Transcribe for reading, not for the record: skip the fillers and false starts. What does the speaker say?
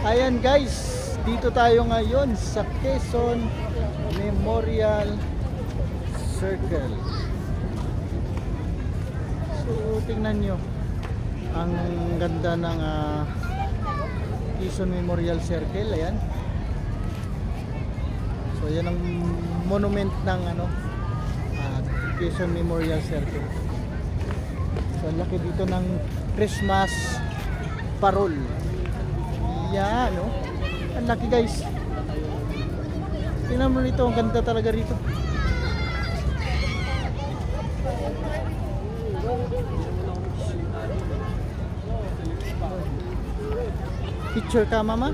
Ayan guys, dito tayo ngayon sa Quezon Memorial Circle. So tingnan nyo ang ganda ng Quezon Memorial Circle. Ayan. So yan ang monument ng Quezon Memorial Circle. So laki dito ng Christmas parol. Yan, no? Ang laki guys. Tingnan mo rito, ang ganda talaga rito. Picture ka, mama?